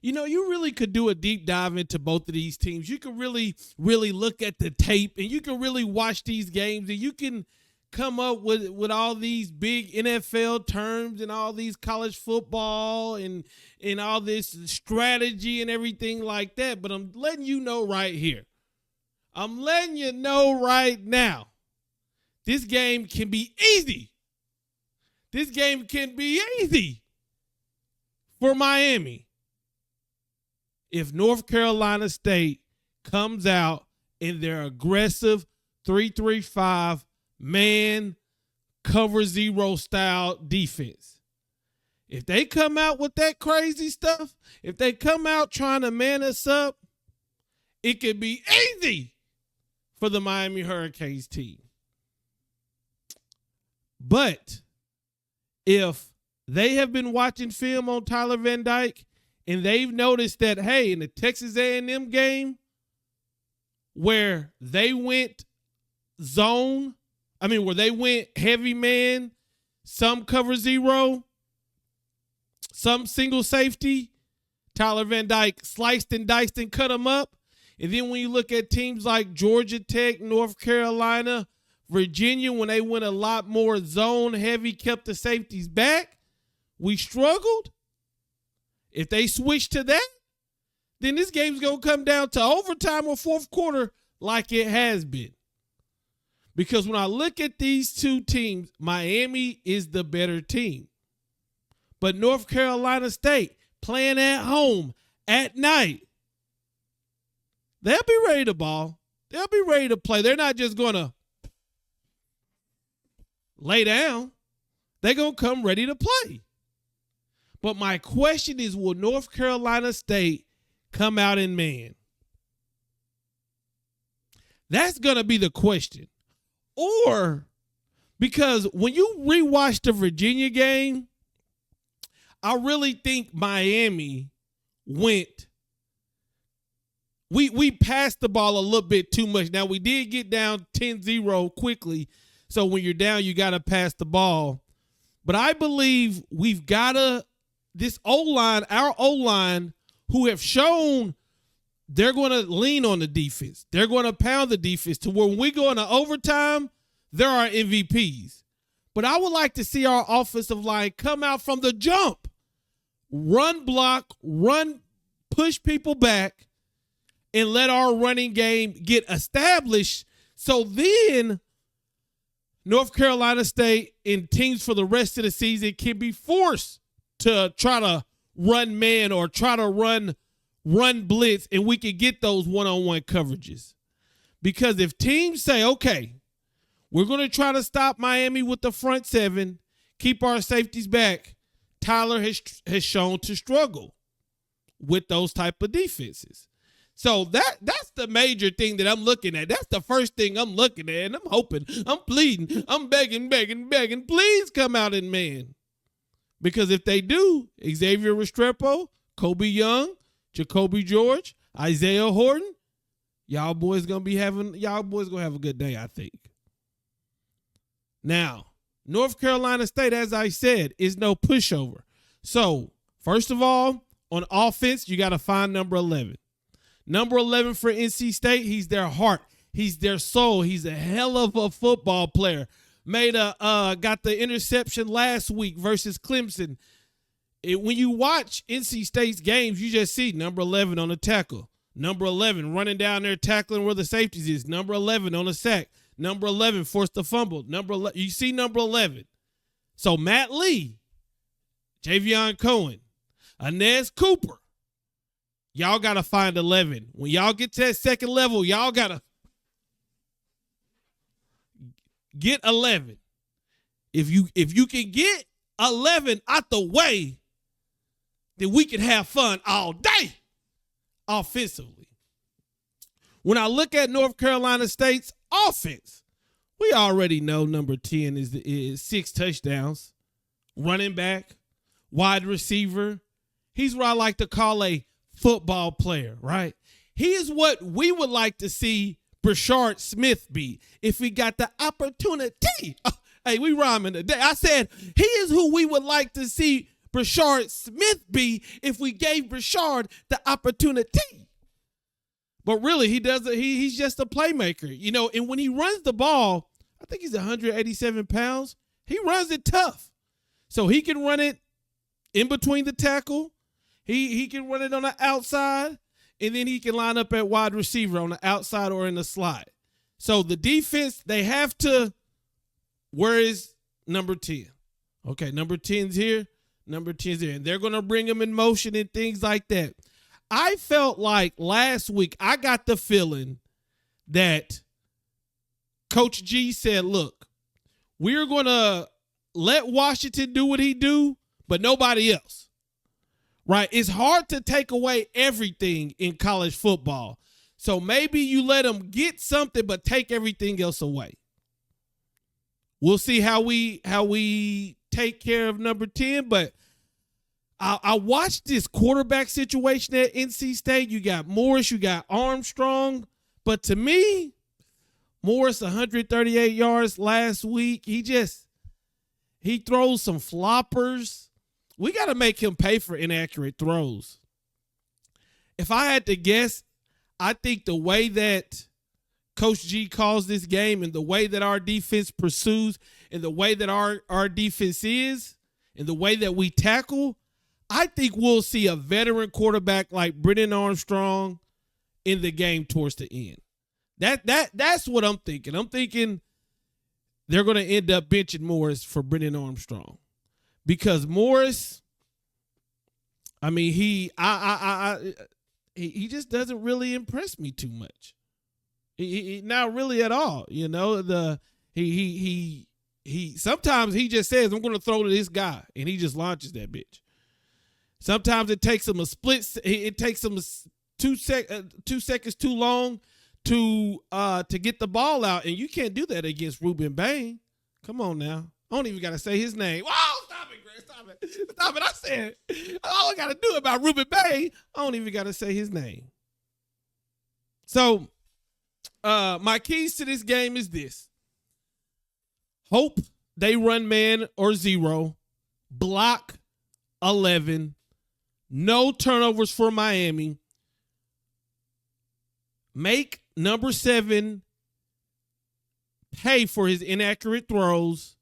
You really could do a deep dive into both of these teams. You can really, really look at the tape and you can really watch these games and you can come up with all these big NFL terms and all these college football and all this strategy and everything like that. But I'm letting you know right here. I'm letting you know right now. This game can be easy. This game can be easy for Miami if North Carolina State comes out in their aggressive 3-3-5 man cover zero style defense. If they come out with that crazy stuff, if they come out trying to man us up, it could be easy for the Miami Hurricanes team. But if they have been watching film on Tyler Van Dyke and they've noticed that, hey, in the Texas A&M game where they went where they went heavy man, some cover zero, some single safety, Tyler Van Dyke sliced and diced and cut them up. And then when you look at teams like Georgia Tech, North Carolina, Virginia, when they went a lot more zone heavy, kept the safeties back, we struggled. If they switch to that, then this game's going to come down to overtime or fourth quarter like it has been. Because when I look at these two teams, Miami is the better team. But North Carolina State playing at home at night, they'll be ready to ball. They'll be ready to play. They're not just going to lay down. They're going to come ready to play. But my question is, will North Carolina State come out in man? That's going to be the question. Or, because when you rewatch the Virginia game, I really think Miami went. We passed the ball a little bit too much. Now, we did get down 10-0 quickly. So when you're down, you got to pass the ball. But I believe we've got to, this O-line, our O-line, who have shown they're going to lean on the defense. They're going to pound the defense to where when we go into overtime, they're our MVPs. But I would like to see our offensive line come out from the jump, run block, push people back, and let our running game get established. So then North Carolina State and teams for the rest of the season can be forced to try to run man or try to run blitz, and we can get those one-on-one coverages. Because if teams say, okay, we're going to try to stop Miami with the front seven, keep our safeties back, Tyler has shown to struggle with those type of defenses. So that's the major thing that I'm looking at. That's the first thing I'm looking at, and I'm hoping, I'm pleading, I'm begging, please come out in man. Because if they do, Xavier Restrepo, Kobe Young, Jacoby George, Isaiah Horton, y'all boys gonna have a good day, I think. Now, North Carolina State, as I said, is no pushover. So, first of all, on offense, you got to find number 11. Number 11 for NC State, he's their heart. He's their soul. He's a hell of a football player. Got the interception last week versus Clemson. When you watch NC State's games, you just see number 11 on the tackle. Number 11 running down there tackling where the safeties is. Number 11 on the sack. Number 11 forced the fumble. You see number 11. So Matt Lee, Javion Cohen, Inez Cooper, y'all got to find 11. When y'all get to that second level, y'all got to get 11. If you can get 11 out the way, then we can have fun all day offensively. When I look at North Carolina State's offense, we already know number 10 is 6 touchdowns, running back, wide receiver. He's what I like to call a football player, right? He is what we would like to see Brashard Smith be if he got the opportunity. Oh, hey, we rhyming today. I said he is who we would like to see Brashard Smith be if we gave Brashard the opportunity? But really, he's just a playmaker, you know. And when he runs the ball, I think he's 187 pounds. He runs it tough, so he can run it in between the tackle. He can run it on the outside, and then he can line up at wide receiver on the outside or in the slot. So the defense, they have to. Where is number 10? Okay, number 10's here. Number 10's here, and they're going to bring him in motion and things like that. I felt like last week, I got the feeling that Coach G said, look, we're going to let Washington do what he do, but nobody else, right? It's hard to take away everything in college football. So maybe you let them get something, but take everything else away. We'll see how we take care of number 10, but I watched this quarterback situation at NC State. You got Morris, you got Armstrong. But to me, Morris, 138 yards last week. He throws some floppers. We got to make him pay for inaccurate throws. If I had to guess, I think the way that Coach G calls this game and the way that our defense pursues and the way that our defense is and the way that we tackle, I think we'll see a veteran quarterback like Brennan Armstrong in the game towards the end. That's what I'm thinking. I'm thinking they're going to end up benching Morris for Brennan Armstrong because Morris, I mean, he just doesn't really impress me too much. He not really at all. You know, he sometimes he just says, I'm going to throw to this guy, and he just launches that bitch. Sometimes it takes him a split. It takes him 2 seconds too long to get the ball out, and you can't do that against Ruben Bain. Come on now. I don't even got to say his name. Oh, stop it, Greg. Stop it. I said all I got to do about Ruben Bain. I don't even got to say his name. So my keys to this game is this. Hope they run man or zero. Block 11. No turnovers for Miami. Make number 7 pay for his inaccurate throws.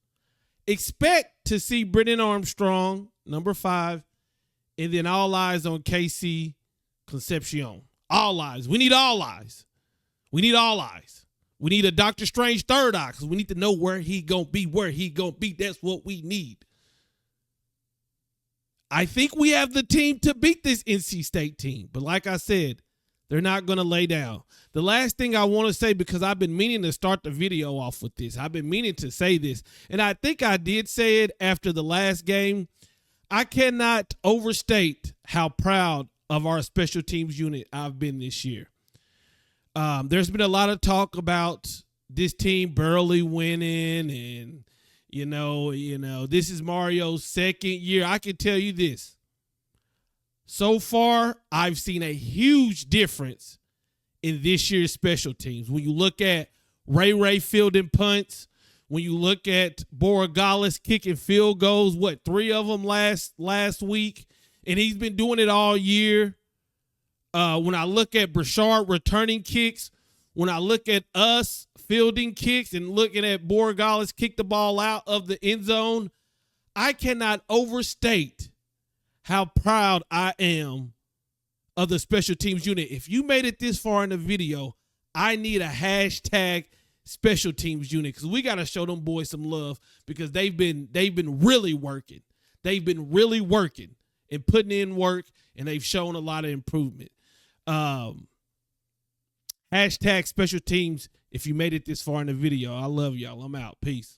Expect to see Brennan Armstrong, number 5, and then all eyes on Casey Concepcion. All eyes. We need all eyes. We need all eyes. We need a Doctor Strange third eye because we need to know where he gonna be, That's what we need. I think we have the team to beat this NC State team. But like I said, they're not going to lay down. The last thing I want to say, because I've been meaning to start the video off with this. I've been meaning to say this. And I think I did say it after the last game. I cannot overstate how proud of our special teams unit I've been this year. There's been a lot of talk about this team barely winning and you know, this is Mario's second year. I can tell you this. So far, I've seen a huge difference in this year's special teams. When you look at Ray fielding punts, when you look at Borregales kicking field goals, 3 of them last week, and he's been doing it all year. When I look at Brashard returning kicks, when I look at us fielding kicks and looking at Borregales kick the ball out of the end zone, I cannot overstate how proud I am of the special teams unit. If you made it this far in the video, I need a hashtag special teams unit because we got to show them boys some love because they've been really working. They've been really working and putting in work, and they've shown a lot of improvement. Hashtag special teams if you made it this far in the video. I love y'all. I'm out. Peace.